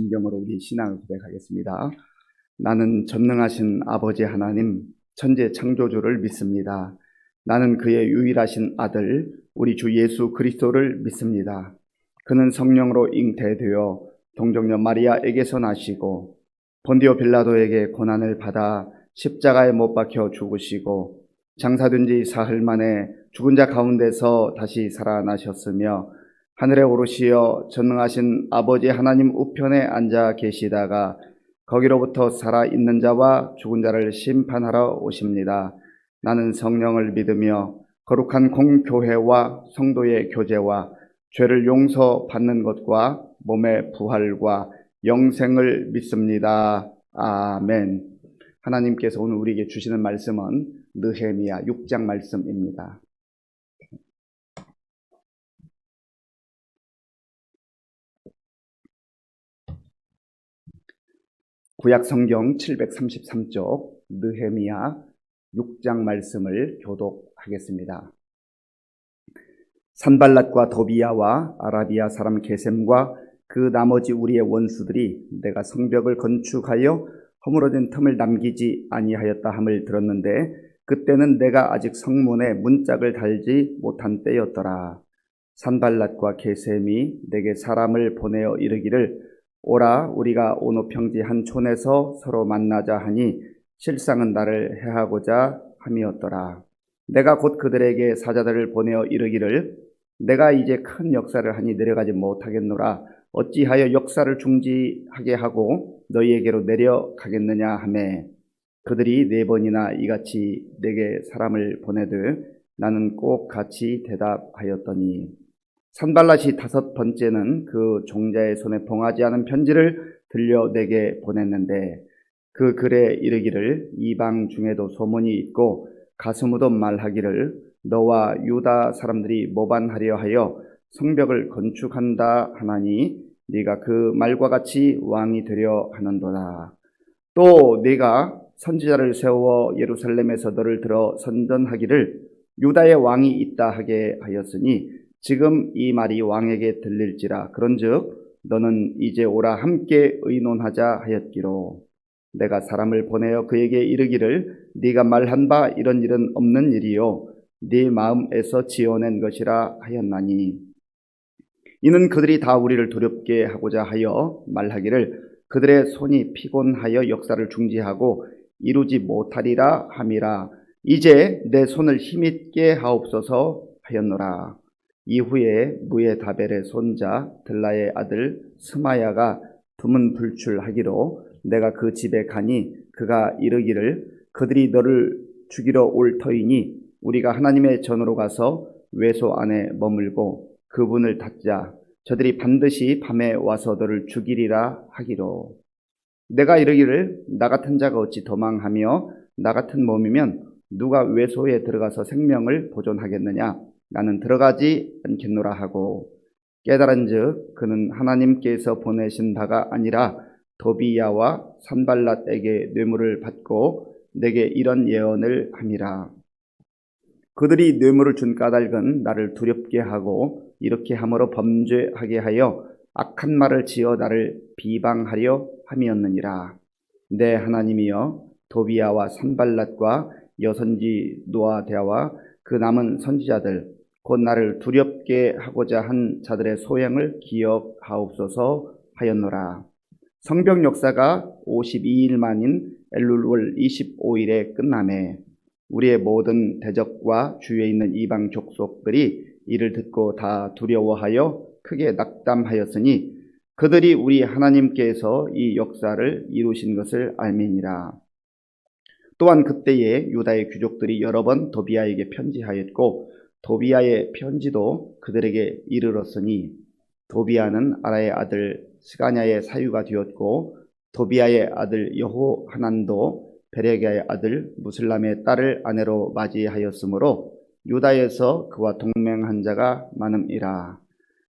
심경으로 우리 신앙을 고백하겠습니다. 나는 전능하신 아버지 하나님, 천재 창조주를 믿습니다. 나는 그의 유일하신 아들, 우리 주 예수 그리스도를 믿습니다. 그는 성령으로 잉태되어 동정녀 마리아에게서 나시고 본디오 빌라도에게 고난을 받아 십자가에 못 박혀 죽으시고 장사된 지 사흘 만에 죽은 자 가운데서 다시 살아나셨으며 하늘에 오르시어 전능하신 아버지 하나님 우편에 앉아 계시다가 거기로부터 살아있는 자와 죽은 자를 심판하러 오십니다. 나는 성령을 믿으며 거룩한 공교회와 성도의 교제와 죄를 용서받는 것과 몸의 부활과 영생을 믿습니다. 아멘. 하나님께서 오늘 우리에게 주시는 말씀은 느헤미야 6장 말씀입니다. 구약 성경 733쪽 느헤미야 6장 말씀을 교독하겠습니다. 산발랏과 도비야와 아라비아 사람 게셈과 그 나머지 우리의 원수들이 내가 성벽을 건축하여 허물어진 틈을 남기지 아니하였다 함을 들었는데 그때는 내가 아직 성문에 문짝을 달지 못한 때였더라. 산발랏과 게셈이 내게 사람을 보내어 이르기를 오라 우리가 오노 평지 한 촌에서 서로 만나자 하니 실상은 나를 해하고자 함이었더라. 내가 곧 그들에게 사자들을 보내어 이르기를 내가 이제 큰 역사를 하니 내려가지 못하겠노라. 어찌하여 역사를 중지하게 하고 너희에게로 내려가겠느냐 하매 그들이 4번이나 이같이 내게 사람을 보내듯 나는 꼭 같이 대답하였더니 산발랏이 5번째는 그 종자의 손에 봉하지 않은 편지를 들려 내게 보냈는데 그 글에 이르기를 이방 중에도 소문이 있고 가슴 묻어 말하기를 너와 유다 사람들이 모반하려 하여 성벽을 건축한다 하나니 네가 그 말과 같이 왕이 되려 하는도다. 또 네가 선지자를 세워 예루살렘에서 너를 들어 선전하기를 유다의 왕이 있다 하게 하였으니 지금 이 말이 왕에게 들릴지라. 그런즉 너는 이제 오라 함께 의논하자 하였기로 내가 사람을 보내어 그에게 이르기를 네가 말한 바 이런 일은 없는 일이요 네 마음에서 지어낸 것이라 하였나니 이는 그들이 다 우리를 두렵게 하고자 하여 말하기를 그들의 손이 피곤하여 역사를 중지하고 이루지 못하리라 함이라. 이제 내 손을 힘있게 하옵소서 하였노라. 이후에 무에다벨의 손자 들라의 아들 스마야가 두문불출하기로 내가 그 집에 가니 그가 이르기를 그들이 너를 죽이러 올 터이니 우리가 하나님의 전으로 가서 외소 안에 머물고 그분을 닫자. 저들이 반드시 밤에 와서 너를 죽이리라 하기로 내가 이르기를 나 같은 자가 어찌 도망하며 나 같은 몸이면 누가 외소에 들어가서 생명을 보존하겠느냐. 나는 들어가지 않겠노라 하고 깨달은즉 그는 하나님께서 보내신 바가 아니라 도비야와 산발랏에게 뇌물을 받고 내게 이런 예언을 함이라. 그들이 뇌물을 준 까닭은 나를 두렵게 하고 이렇게 함으로 범죄하게 하여 악한 말을 지어 나를 비방하려 함이었느니라. 내 하나님이여 도비야와 산발랏과 여선지 노아대와 그 남은 선지자들 곧 나를 두렵게 하고자 한 자들의 소행을 기억하옵소서 하였노라. 성벽 역사가 52일 만인 엘룰월 25일에 끝나매 우리의 모든 대적과 주위에 있는 이방 족속들이 이를 듣고 다 두려워하여 크게 낙담하였으니 그들이 우리 하나님께서 이 역사를 이루신 것을 알미니라. 또한 그때에 유다의 귀족들이 여러 번 도비야에게 편지하였고 도비야의 편지도 그들에게 이르렀으니 도비야는 아라의 아들 스가냐의 사유가 되었고 도비야의 아들 여호하난도 베레기야의 아들 무슬람의 딸을 아내로 맞이하였으므로 유다에서 그와 동맹한 자가 많음이라.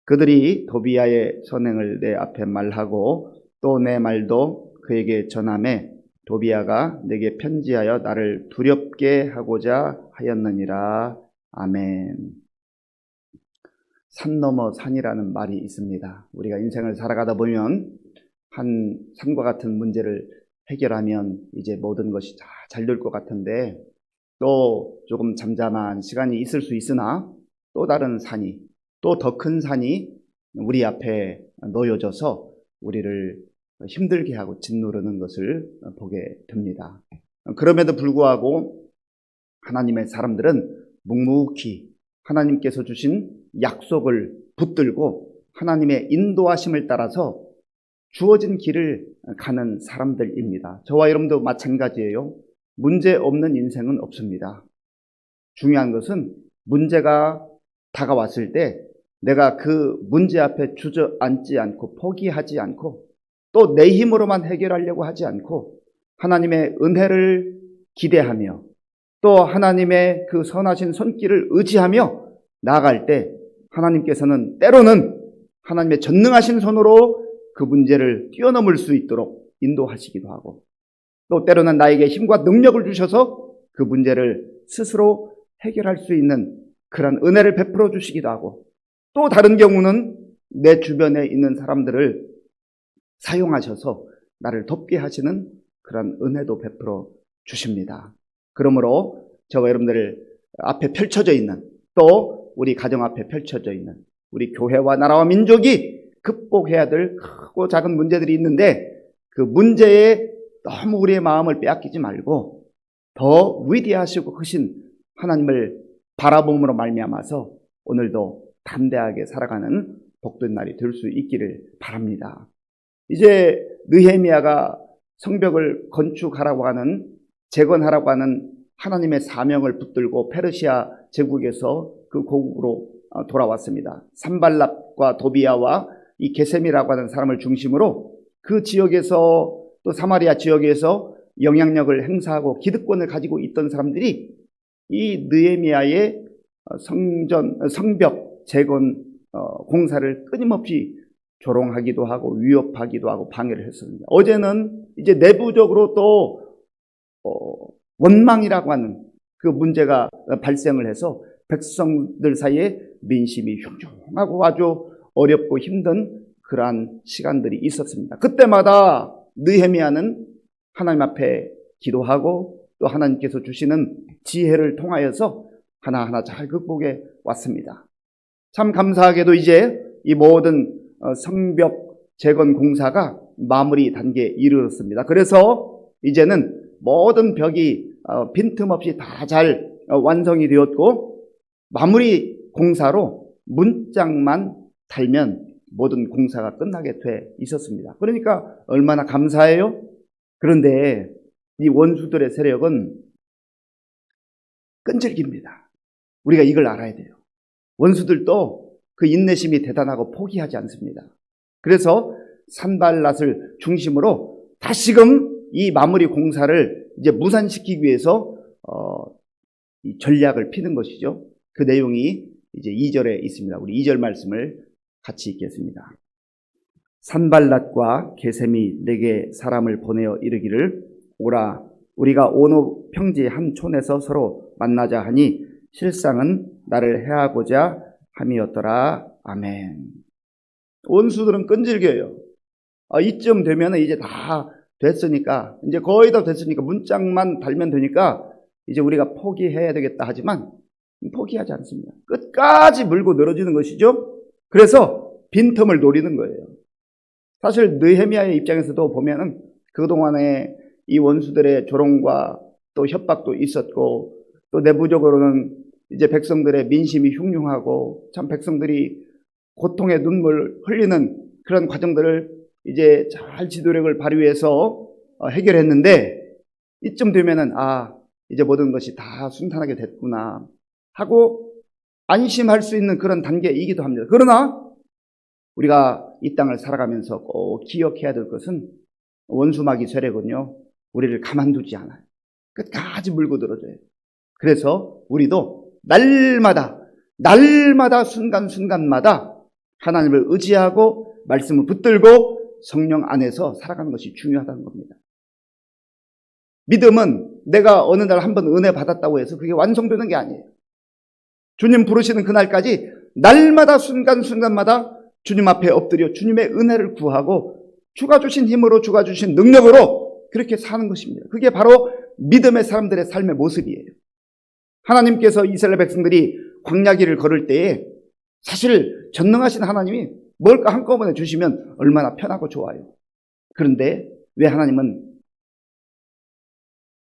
그들이 도비야의 선행을 내 앞에 말하고 또 내 말도 그에게 전하매 도비야가 내게 편지하여 나를 두렵게 하고자 하였느니라. 아멘. 산 넘어 산이라는 말이 있습니다. 우리가 인생을 살아가다 보면 한 산과 같은 문제를 해결하면 이제 모든 것이 다 잘 될 것 같은데 또 조금 잠잠한 시간이 있을 수 있으나 또 다른 산이 또 더 큰 산이 우리 앞에 놓여져서 우리를 힘들게 하고 짓누르는 것을 보게 됩니다. 그럼에도 불구하고 하나님의 사람들은 묵묵히 하나님께서 주신 약속을 붙들고 하나님의 인도하심을 따라서 주어진 길을 가는 사람들입니다. 저와 여러분도 마찬가지예요. 문제 없는 인생은 없습니다. 중요한 것은 문제가 다가왔을 때 내가 그 문제 앞에 주저앉지 않고 포기하지 않고 또 내 힘으로만 해결하려고 하지 않고 하나님의 은혜를 기대하며 또 하나님의 그 선하신 손길을 의지하며 나아갈 때 하나님께서는 때로는 하나님의 전능하신 손으로 그 문제를 뛰어넘을 수 있도록 인도하시기도 하고 또 때로는 나에게 힘과 능력을 주셔서 그 문제를 스스로 해결할 수 있는 그런 은혜를 베풀어 주시기도 하고 또 다른 경우는 내 주변에 있는 사람들을 사용하셔서 나를 돕게 하시는 그런 은혜도 베풀어 주십니다. 그러므로 저와 여러분들 앞에 펼쳐져 있는 또 우리 가정 앞에 펼쳐져 있는 우리 교회와 나라와 민족이 극복해야 될 크고 작은 문제들이 있는데 그 문제에 너무 우리의 마음을 빼앗기지 말고 더 위대하시고 크신 하나님을 바라봄으로 말미암아서 오늘도 담대하게 살아가는 복된 날이 될 수 있기를 바랍니다. 이제 느헤미야가 성벽을 건축하라고 하는 재건하라고 하는 하나님의 사명을 붙들고 페르시아 제국에서 그 고국으로 돌아왔습니다. 산발랏과 도비야와 이 게셈이라고 하는 사람을 중심으로 그 지역에서 또 사마리아 지역에서 영향력을 행사하고 기득권을 가지고 있던 사람들이 이 느헤미야의 성벽 재건 공사를 끊임없이 조롱하기도 하고 위협하기도 하고 방해를 했습니다. 어제는 이제 내부적으로 또 원망이라고 하는 그 문제가 발생을 해서 백성들 사이에 민심이 흉흉하고 아주 어렵고 힘든 그러한 시간들이 있었습니다. 그때마다 느헤미야는 하나님 앞에 기도하고 또 하나님께서 주시는 지혜를 통하여서 하나하나 잘 극복해 왔습니다. 참 감사하게도 이제 이 모든 성벽 재건 공사가 마무리 단계에 이르렀습니다. 그래서 이제는 모든 벽이 빈틈없이 다 잘 완성이 되었고 마무리 공사로 문짝만 달면 모든 공사가 끝나게 돼 있었습니다. 그러니까 얼마나 감사해요? 그런데 이 원수들의 세력은 끈질깁니다. 우리가 이걸 알아야 돼요. 원수들도 그 인내심이 대단하고 포기하지 않습니다. 그래서 산발랏을 중심으로 다시금 이 마무리 공사를 이제 무산시키기 위해서 이 전략을 피는 것이죠. 그 내용이 이제 2절에 있습니다. 우리 2절 말씀을 같이 읽겠습니다. 산발랏과 게셈이 내게 사람을 보내어 이르기를 오라 우리가 오노 평지 한 촌에서 서로 만나자 하니 실상은 나를 해하고자 함이었더라. 아멘. 원수들은 끈질겨요. 이쯤 되면 이제 다 됐으니까 이제 거의 다 됐으니까 문짝만 달면 되니까 이제 우리가 포기해야 되겠다 하지만 포기하지 않습니다. 끝까지 물고 늘어지는 것이죠. 그래서 빈틈을 노리는 거예요. 사실 느헤미야의 입장에서도 보면은 그동안에 이 원수들의 조롱과 또 협박도 있었고 또 내부적으로는 이제 백성들의 민심이 흉흉하고 참 백성들이 고통의 눈물 흘리는 그런 과정들을 이제 잘 지도력을 발휘해서 해결했는데 이쯤 되면은 이제 모든 것이 다 순탄하게 됐구나 하고 안심할 수 있는 그런 단계이기도 합니다. 그러나 우리가 이 땅을 살아가면서 꼭 기억해야 될 것은 원수마귀 세력은요 우리를 가만두지 않아요. 끝까지 물고 들어줘요. 그래서 우리도 날마다 순간순간마다 하나님을 의지하고 말씀을 붙들고 성령 안에서 살아가는 것이 중요하다는 겁니다. 믿음은 내가 어느 날 한번 은혜 받았다고 해서 그게 완성되는 게 아니에요. 주님 부르시는 그날까지 날마다 순간순간마다 주님 앞에 엎드려 주님의 은혜를 구하고 주가 주신 힘으로, 주가 주신 능력으로 그렇게 사는 것입니다. 그게 바로 믿음의 사람들의 삶의 모습이에요. 하나님께서 이스라엘 백성들이 광야길을 걸을 때에 사실 전능하신 하나님이 뭘까 한꺼번에 주시면 얼마나 편하고 좋아요. 그런데 왜 하나님은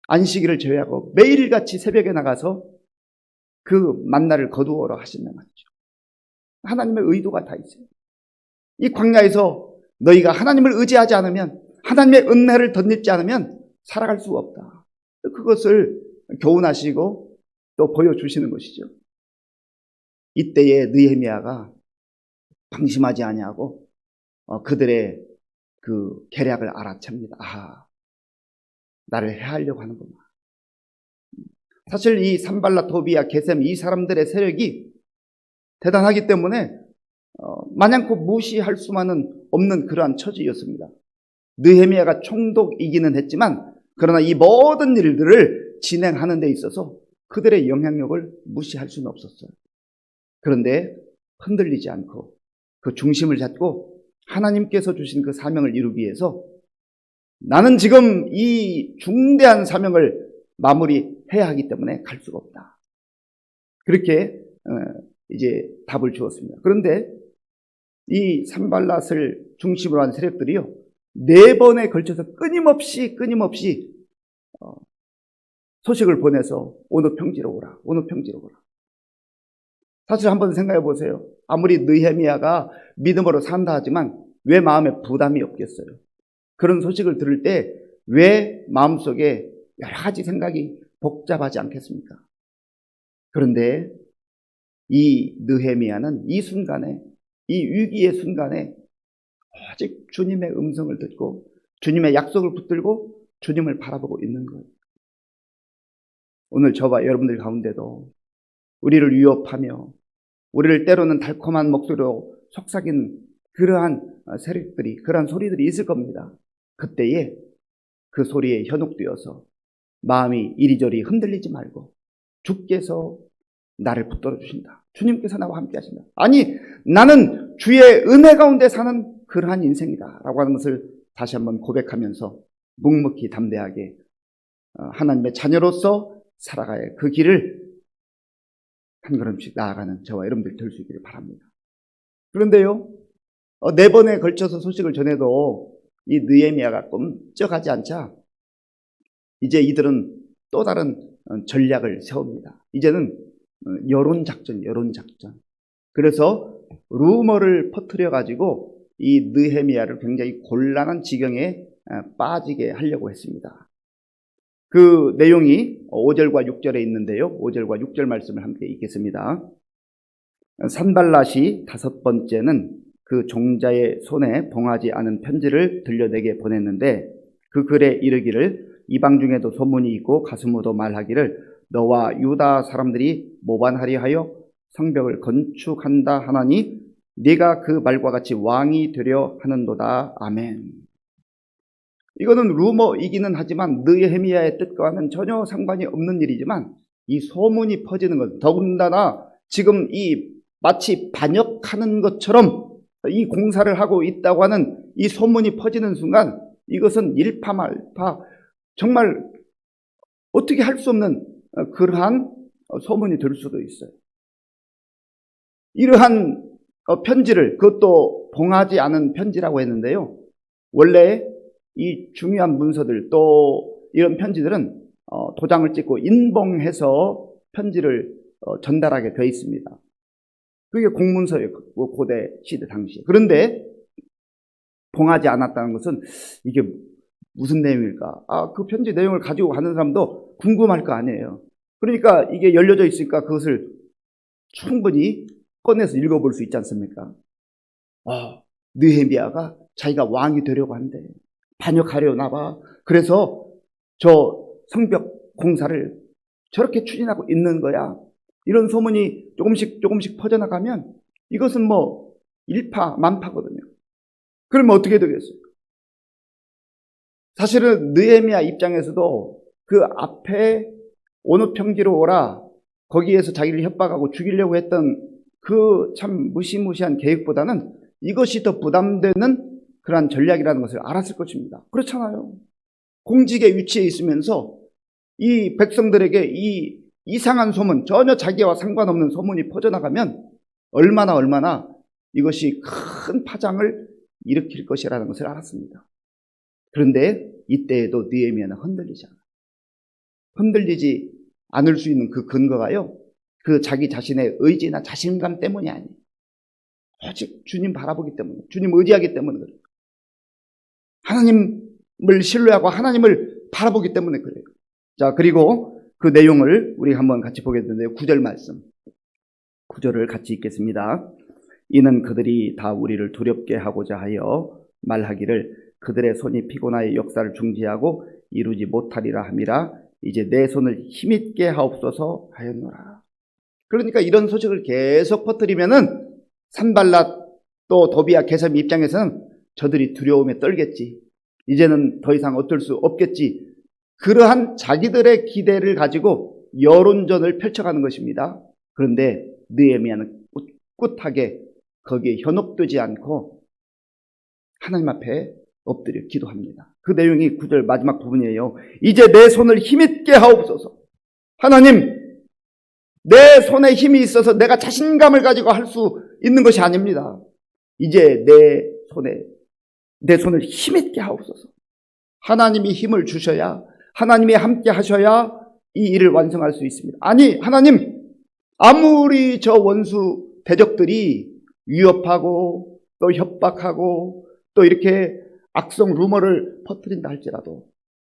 안식일을 제외하고 매일같이 새벽에 나가서 그 만나를 거두어라 하신단 말이죠. 하나님의 의도가 다 있어요. 이 광야에서 너희가 하나님을 의지하지 않으면, 하나님의 은혜를 덧입지 않으면 살아갈 수가 없다. 그것을 교훈하시고 또 보여주시는 것이죠. 이때에 느헤미야가 방심하지 아니하고 그들의 그 계략을 알아챕니다. 아, 나를 해하려고 하는구나. 사실 이 산발라, 토비야, 게셈 이 사람들의 세력이 대단하기 때문에 마냥코 무시할 수만은 없는 그러한 처지였습니다. 느헤미야가 총독이기는 했지만 그러나 이 모든 일들을 진행하는 데 있어서 그들의 영향력을 무시할 수는 없었어요. 그런데 흔들리지 않고 그 중심을 잡고 하나님께서 주신 그 사명을 이루기 위해서 나는 지금 이 중대한 사명을 마무리해야 하기 때문에 갈 수가 없다. 그렇게 이제 답을 주었습니다. 그런데 이 산발랏을 중심으로 한 세력들이요, 4번에 걸쳐서 끊임없이 소식을 보내서 오늘 평지로 오라, 오늘 평지로 오라. 사실 한번 생각해 보세요. 아무리 느헤미야가 믿음으로 산다 하지만 왜 마음에 부담이 없겠어요? 그런 소식을 들을 때 왜 마음속에 여러 가지 생각이 복잡하지 않겠습니까? 그런데 이 느헤미야는 이 순간에, 이 위기의 순간에 오직 주님의 음성을 듣고 주님의 약속을 붙들고 주님을 바라보고 있는 거예요. 오늘 저와 여러분들 가운데도 우리를 위협하며 우리를 때로는 달콤한 목소리로 속삭이는 그러한 세력들이, 그러한 소리들이 있을 겁니다. 그때에 그 소리에 현혹되어서 마음이 이리저리 흔들리지 말고 주께서 나를 붙들어 주신다. 주님께서 나와 함께 하신다. 아니, 나는 주의 은혜 가운데 사는 그러한 인생이다 라고 하는 것을 다시 한번 고백하면서 묵묵히 담대하게 하나님의 자녀로서 살아가야 그 길을 한 걸음씩 나아가는 저와 여러분들 될 수 있기를 바랍니다. 그런데요, 4번에 걸쳐서 소식을 전해도 이 느헤미야가 꼼짝하지 않자 이제 이들은 또 다른 전략을 세웁니다. 이제는 여론작전. 그래서 루머를 퍼뜨려가지고 이 느헤미야를 굉장히 곤란한 지경에 빠지게 하려고 했습니다. 그 내용이 5절과 6절에 있는데요. 5절과 6절 말씀을 함께 읽겠습니다. 산발랏이 5번째는 그 종자의 손에 봉하지 않은 편지를 들려내게 보냈는데 그 글에 이르기를 이방 중에도 소문이 있고 가슴으로 말하기를 너와 유다 사람들이 모반하리 하여 성벽을 건축한다 하나니 네가 그 말과 같이 왕이 되려 하는도다. 아멘. 이거는 루머이기는 하지만 느헤미야의 뜻과는 전혀 상관이 없는 일이지만 이 소문이 퍼지는 것, 더군다나 지금 이 마치 반역하는 것처럼 이 공사를 하고 있다고 하는 이 소문이 퍼지는 순간 이것은 일파만파 정말 어떻게 할 수 없는 그러한 소문이 될 수도 있어요. 이러한 편지를, 그것도 봉하지 않은 편지라고 했는데요. 원래 이 중요한 문서들 또 이런 편지들은 도장을 찍고 인봉해서 편지를 전달하게 되어 있습니다. 그게 공문서예요. 고대 시대 당시에. 그런데 봉하지 않았다는 것은 이게 무슨 내용일까? 그 편지 내용을 가지고 가는 사람도 궁금할 거 아니에요. 그러니까 이게 열려져 있으니까 그것을 충분히 꺼내서 읽어볼 수 있지 않습니까? 느헤미야가 자기가 왕이 되려고 한대. 반역하려나 봐. 그래서 저 성벽 공사를 저렇게 추진하고 있는 거야. 이런 소문이 조금씩 퍼져나가면 이것은 뭐 일파만파거든요. 그러면 어떻게 되겠어요? 사실은 느헤미야 입장에서도 그 앞에 어느 평지로 오라, 거기에서 자기를 협박하고 죽이려고 했던 그 참 무시무시한 계획보다는 이것이 더 부담되는 그러한 전략이라는 것을 알았을 것입니다. 그렇잖아요. 공직의 위치에 있으면서 이 백성들에게 이 이상한 소문, 전혀 자기와 상관없는 소문이 퍼져나가면 얼마나 이것이 큰 파장을 일으킬 것이라는 것을 알았습니다. 그런데 이때에도 느헤미야는 흔들리지 않아요. 흔들리지 않을 수 있는 그 근거가요, 그 자기 자신의 의지나 자신감 때문이 아니에요. 오직 주님 바라보기 때문에, 주님 의지하기 때문에 그래요. 하나님을 신뢰하고 하나님을 바라보기 때문에 그래요. 자, 그리고 그 내용을 우리 한번 같이 보겠는데요. 9절 말씀. 9절을 같이 읽겠습니다. 이는 그들이 다 우리를 두렵게 하고자 하여 말하기를 그들의 손이 피곤하여 역사를 중지하고 이루지 못하리라 함이라. 이제 내 손을 힘있게 하옵소서 하였노라. 그러니까 이런 소식을 계속 퍼뜨리면은 산발랏 또 도비아 게셈 입장에서는 저들이 두려움에 떨겠지. 이제는 더 이상 어쩔 수 없겠지. 그러한 자기들의 기대를 가지고 여론전을 펼쳐가는 것입니다. 그런데 느헤미야는 꿋꿋하게 거기에 현혹되지 않고 하나님 앞에 엎드려 기도합니다. 그 내용이 9절 마지막 부분이에요. 이제 내 손을 힘있게 하옵소서. 하나님, 내 손에 힘이 있어서 내가 자신감을 가지고 할 수 있는 것이 아닙니다. 이제 내 손을 힘있게 하옵소서. 하나님이 힘을 주셔야, 하나님이 함께 하셔야 이 일을 완성할 수 있습니다. 아니, 하나님, 아무리 저 원수 대적들이 위협하고 또 협박하고 또 이렇게 악성 루머를 퍼뜨린다 할지라도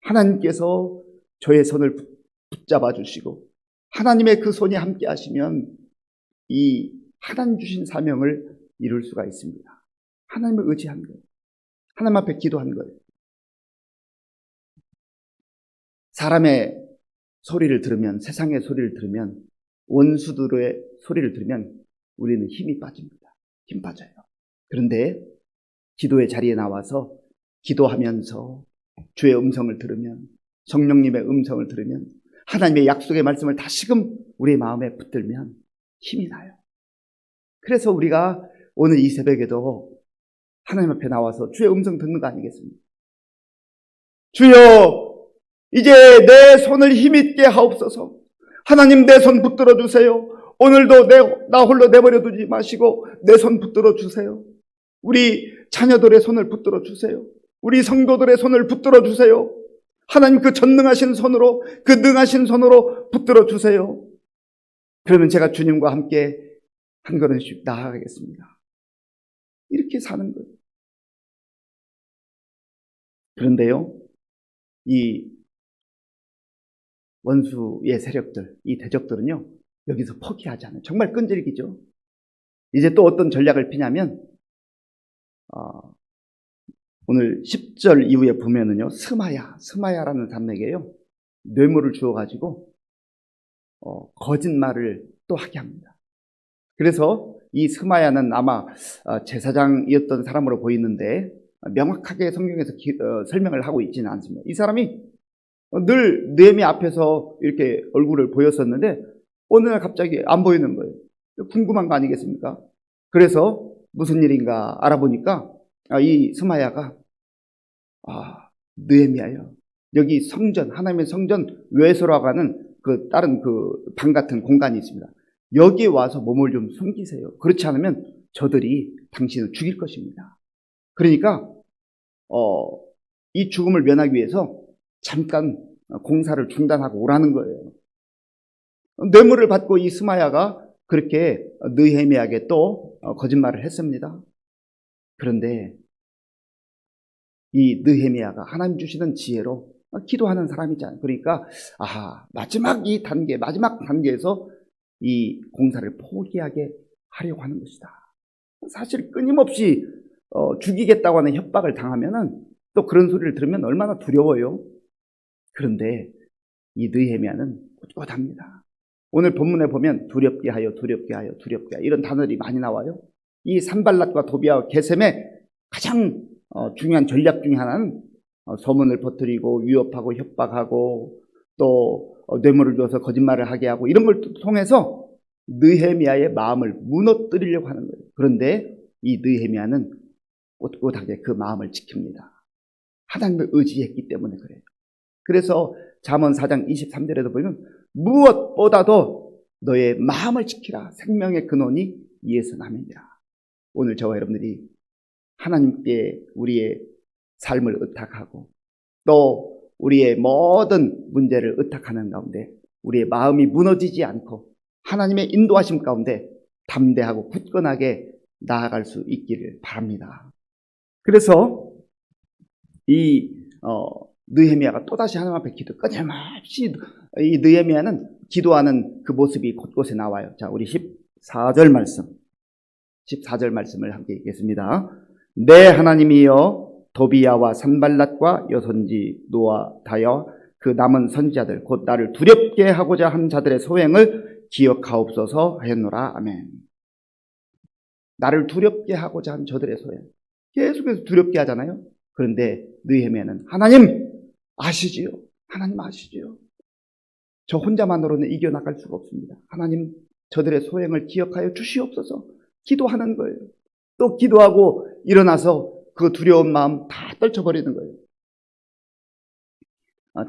하나님께서 저의 손을 붙잡아 주시고 하나님의 그 손이 함께 하시면 이 하나님 주신 사명을 이룰 수가 있습니다. 하나님을 의지한 거예요. 하나님 앞에 기도한 거예요. 사람의 소리를 들으면, 세상의 소리를 들으면, 원수들의 소리를 들으면 우리는 힘이 빠집니다. 힘 빠져요. 그런데 기도의 자리에 나와서 기도하면서 주의 음성을 들으면, 성령님의 음성을 들으면, 하나님의 약속의 말씀을 다시금 우리의 마음에 붙들면 힘이 나요. 그래서 우리가 오늘 이 새벽에도 하나님 앞에 나와서 주의 음성 듣는 거 아니겠습니까? 주여, 이제 내 손을 힘있게 하옵소서. 하나님, 내 손 붙들어 주세요. 오늘도 나 홀로 내버려 두지 마시고 내 손 붙들어 주세요. 우리 자녀들의 손을 붙들어 주세요. 우리 성도들의 손을 붙들어 주세요. 하나님, 그 전능하신 손으로, 그 능하신 손으로 붙들어 주세요. 그러면 제가 주님과 함께 한 걸음씩 나아가겠습니다. 이렇게 사는 거예요. 그런데요, 이 원수의 세력들, 이 대적들은요, 여기서 포기하지 않아요. 정말 끈질기죠. 이제 또 어떤 전략을 피냐면, 오늘 10절 이후에 보면은요, 스마야라는 단맥이에요. 뇌물을 주어가지고, 거짓말을 또 하게 합니다. 그래서 이 스마야는 아마 제사장이었던 사람으로 보이는데, 명확하게 성경에서 설명을 하고 있지는 않습니다. 이 사람이 늘 느헤미야 앞에서 이렇게 얼굴을 보였었는데 어느 날 갑자기 안 보이는 거예요. 궁금한 거 아니겠습니까? 그래서 무슨 일인가 알아보니까 이 스마야가 느헤미야요. 여기 성전, 하나님의 성전 외소라고 하는 그 다른 그 방 같은 공간이 있습니다. 여기 와서 몸을 좀 숨기세요. 그렇지 않으면 저들이 당신을 죽일 것입니다. 그러니까 이 죽음을 면하기 위해서 잠깐 공사를 중단하고 오라는 거예요. 뇌물을 받고 이 스마야가 그렇게 느헤미야에게 또 거짓말을 했습니다. 그런데 이 느헤미야가 하나님 주시는 지혜로 기도하는 사람이잖아요. 그러니까 마지막 단계에서 이 공사를 포기하게 하려고 하는 것이다. 사실 끊임없이 죽이겠다고 하는 협박을 당하면은 또 그런 소리를 들으면 얼마나 두려워요. 그런데 이 느헤미야는 꿋꿋합니다. 오늘 본문에 보면 두렵게 하여 이런 단어들이 많이 나와요. 이 산발랏과 도비아와 게셈의 가장 중요한 전략 중에 하나는 소문을 퍼뜨리고 위협하고 협박하고 또 뇌물을 줘서 거짓말을 하게 하고 이런 걸 통해서 느헤미야의 마음을 무너뜨리려고 하는 거예요. 그런데 이 느헤미야는 꿋꿋하게 그 마음을 지킵니다. 하나님을 의지했기 때문에 그래요. 그래서 잠언 4장 23절에도 보면 무엇보다도 너의 마음을 지키라. 생명의 근원이 이에서 남이니라. 오늘 저와 여러분들이 하나님께 우리의 삶을 의탁하고 또 우리의 모든 문제를 의탁하는 가운데 우리의 마음이 무너지지 않고 하나님의 인도하심 가운데 담대하고 굳건하게 나아갈 수 있기를 바랍니다. 그래서 이 느헤미야가 또다시 하나님 앞에 끊임없이 이 느헤미야는 기도하는 그 모습이 곳곳에 나와요. 자, 우리 14절 말씀을 함께 읽겠습니다. 내 하나님이여 도비야와 산발랏과 여선지 노아다여 그 남은 선지자들 곧 나를 두렵게 하고자 한 자들의 소행을 기억하옵소서 하였노라. 아멘. 나를 두렵게 하고자 한 저들의 소행, 계속해서 두렵게 하잖아요. 그런데 느헤미야는 하나님 아시지요? 하나님 아시지요? 저 혼자만으로는 이겨나갈 수가 없습니다. 하나님 저들의 소행을 기억하여 주시옵소서. 기도하는 거예요. 또 기도하고 일어나서 그 두려운 마음 다 떨쳐버리는 거예요.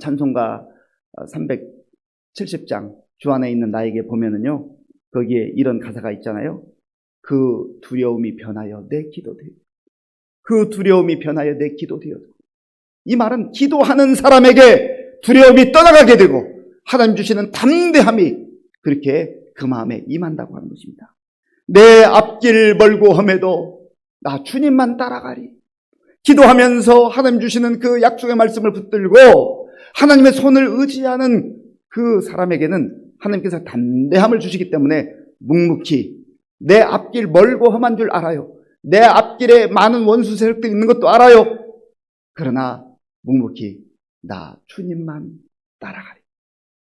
찬송가 370장 주 안에 있는 나에게 보면은요, 거기에 이런 가사가 있잖아요. 그 두려움이 변하여 내 기도 되어. 그 두려움이 변하여 내 기도 되어. 이 말은 기도하는 사람에게 두려움이 떠나가게 되고 하나님 주시는 담대함이 그렇게 그 마음에 임한다고 하는 것입니다. 내 앞길 멀고 험해도 나 주님만 따라가리. 기도하면서 하나님 주시는 그 약속의 말씀을 붙들고 하나님의 손을 의지하는 그 사람에게는 하나님께서 담대함을 주시기 때문에 묵묵히 내 앞길 멀고 험한 줄 알아요. 내 앞길에 많은 원수 세력들이 있는 것도 알아요. 그러나 묵묵히 나 주님만 따라가리.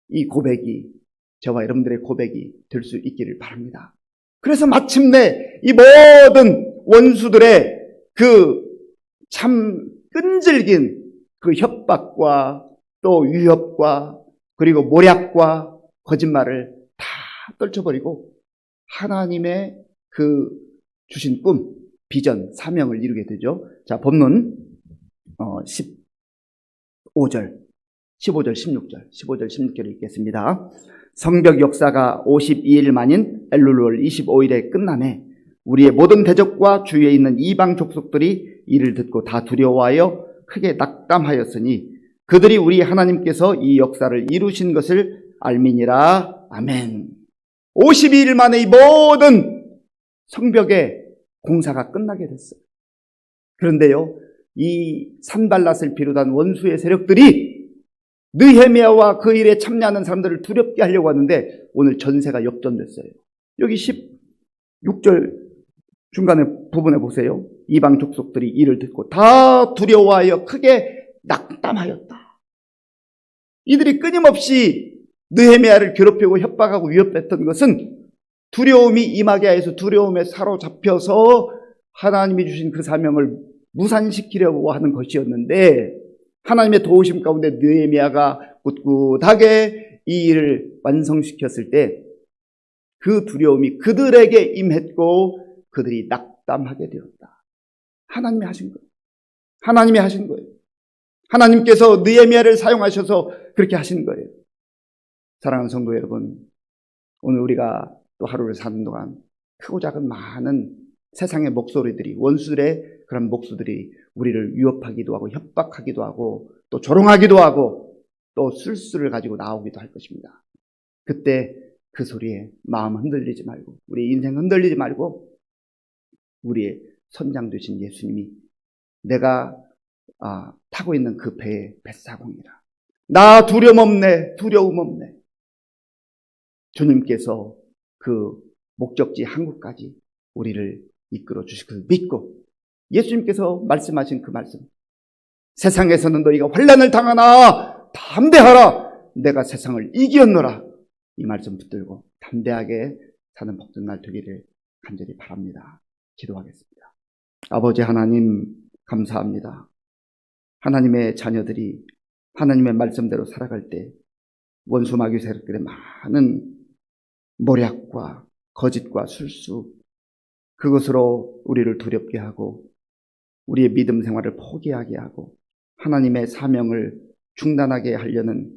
이 고백이 저와 여러분들의 고백이 될 수 있기를 바랍니다. 그래서 마침내 이 모든 원수들의 그 참 끈질긴 그 협박과 또 위협과 그리고 모략과 거짓말을 다 떨쳐버리고 하나님의 그 주신 꿈, 비전, 사명을 이루게 되죠. 자, 본문 15절, 16절 읽겠습니다. 성벽 역사가 52일 만인 엘룰월 25일에 끝남에 우리의 모든 대적과 주위에 있는 이방 족속들이 이를 듣고 다 두려워하여 크게 낙담하였으니 그들이 우리 하나님께서 이 역사를 이루신 것을 알미니라. 아멘. 52일 만에 이 모든 성벽의 공사가 끝나게 됐어요. 그런데요, 이 산발랏을 비롯한 원수의 세력들이 느헤미야와 그 일에 참여하는 사람들을 두렵게 하려고 하는데 오늘 전세가 역전됐어요. 여기 16절 중간에 부분에 보세요. 이방 족속들이 이를 듣고 다 두려워하여 크게 낙담하였다. 이들이 끊임없이 느헤미야를 괴롭히고 협박하고 위협했던 것은 두려움이 임하게 해서 두려움에 사로잡혀서 하나님이 주신 그 사명을 무산시키려고 하는 것이었는데 하나님의 도우심 가운데 느헤미야가 꿋꿋하게 이 일을 완성시켰을 때 그 두려움이 그들에게 임했고 그들이 낙담하게 되었다. 하나님이 하신 거예요. 하나님이 하신 거예요. 하나님께서 느헤미야를 사용하셔서 그렇게 하신 거예요. 사랑하는 성도 여러분, 오늘 우리가 또 하루를 사는 동안 크고 작은 많은 세상의 목소리들이, 원수들의 그런 목소들이 우리를 위협하기도 하고 협박하기도 하고 또 조롱하기도 하고 또 술수를 가지고 나오기도 할 것입니다. 그때 그 소리에 마음 흔들리지 말고 우리 인생 흔들리지 말고 우리의 선장 되신 예수님이 내가 타고 있는 그 배의 뱃사공이라. 나 두려움 없네. 주님께서 그 목적지 한국까지 우리를 이끌어 주실 것을 믿고 예수님께서 말씀하신 그 말씀, 세상에서는 너희가 환난을 당하나 담대하라. 내가 세상을 이겼노라. 이 말씀 붙들고 담대하게 사는 복된 날 되기를 간절히 바랍니다. 기도하겠습니다. 아버지 하나님 감사합니다. 하나님의 자녀들이 하나님의 말씀대로 살아갈 때 원수 마귀 세력들의 많은 모략과 거짓과 술수 그것으로 우리를 두렵게 하고 우리의 믿음 생활을 포기하게 하고 하나님의 사명을 중단하게 하려는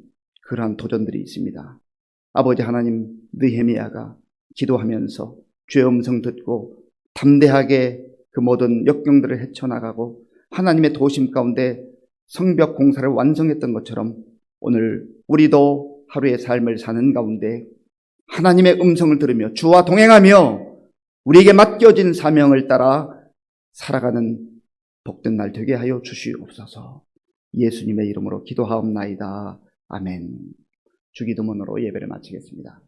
그러한 도전들이 있습니다. 아버지 하나님, 느헤미야가 기도하면서 주의 음성 듣고 담대하게 그 모든 역경들을 헤쳐나가고 하나님의 도심 가운데 성벽 공사를 완성했던 것처럼 오늘 우리도 하루의 삶을 사는 가운데 하나님의 음성을 들으며 주와 동행하며 우리에게 맡겨진 사명을 따라 살아가는 복된 날 되게 하여 주시옵소서. 예수님의 이름으로 기도하옵나이다. 아멘. 주기도문으로 예배를 마치겠습니다.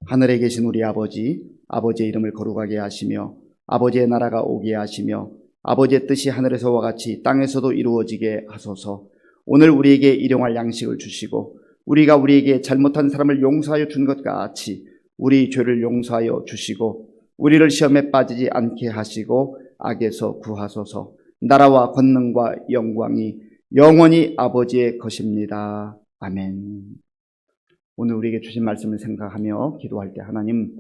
하늘에 계신 우리 아버지, 아버지의 이름을 거룩하게 하시며 아버지의 나라가 오게 하시며 아버지의 뜻이 하늘에서와 같이 땅에서도 이루어지게 하소서. 오늘 우리에게 일용할 양식을 주시고 우리가 우리에게 잘못한 사람을 용서하여 준 것 같이 우리 죄를 용서하여 주시고 우리를 시험에 빠지지 않게 하시고 악에서 구하소서. 나라와 권능과 영광이 영원히 아버지의 것입니다. 아멘. 오늘 우리에게 주신 말씀을 생각하며 기도할 때 하나님,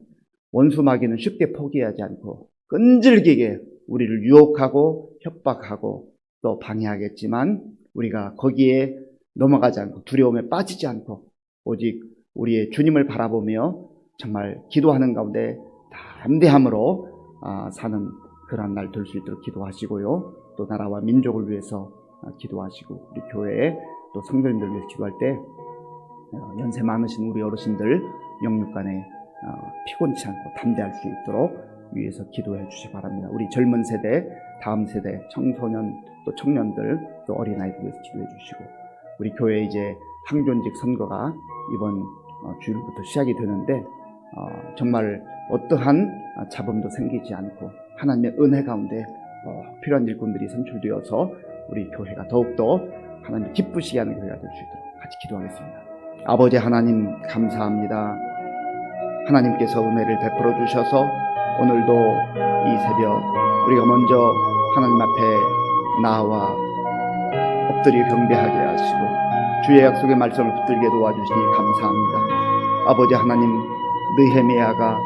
원수 마귀는 쉽게 포기하지 않고 끈질기게 우리를 유혹하고 협박하고 또 방해하겠지만 우리가 거기에 넘어가지 않고 두려움에 빠지지 않고 오직 우리의 주님을 바라보며 정말 기도하는 가운데 담대함으로 사는 그런 날 될 수 있도록 기도하시고요. 또 나라와 민족을 위해서 기도하시고 우리 교회에 또 성도님들 위해서 기도할 때 연세 많으신 우리 어르신들 영육간에 피곤치 않고 담대할 수 있도록 위해서 기도해 주시기 바랍니다. 우리 젊은 세대, 다음 세대, 청소년, 또 청년들, 또 어린아이들 위해서 기도해 주시고 우리 교회 이제 항존직 선거가 이번 주일부터 시작이 되는데 정말 어떠한 잡음도 생기지 않고 하나님의 은혜 가운데 필요한 일꾼들이 선출되어서 우리 교회가 더욱더 하나님 기쁘시게 하는 교회가 될 수 있도록 같이 기도하겠습니다. 아버지 하나님 감사합니다. 하나님께서 은혜를 베풀어 주셔서 오늘도 이 새벽 우리가 먼저 하나님 앞에 나와 엎드려 경배하게 하시고 주의 약속의 말씀을 붙들게 도와주시니 감사합니다. 아버지 하나님, 느헤미야가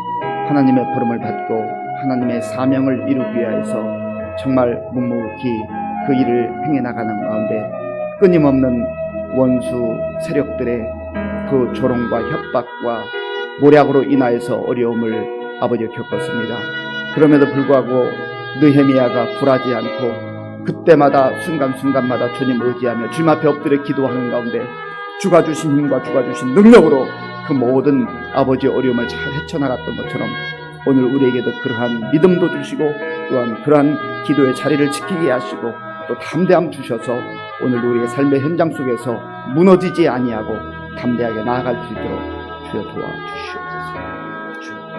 하나님의 부름을 받고 하나님의 사명을 이루기 위해서 정말 묵묵히 그 일을 행해 나가는 가운데 끊임없는 원수 세력들의 그 조롱과 협박과 모략으로 인하여서 어려움을 아버지가 겪었습니다. 그럼에도 불구하고 느헤미야가 굴하지 않고 그때마다 순간순간마다 주님 의지하며 주님 앞에 엎드려 기도하는 가운데 주가 주신 힘과 주가 주신 능력으로 그 모든 아버지의 어려움을 잘 헤쳐나갔던 것처럼 오늘 우리에게도 그러한 믿음도 주시고 또한 그러한 기도의 자리를 지키게 하시고 또 담대함 주셔서 오늘 우리의 삶의 현장 속에서 무너지지 아니하고 담대하게 나아갈 수 있도록 주여 도와주시옵소서.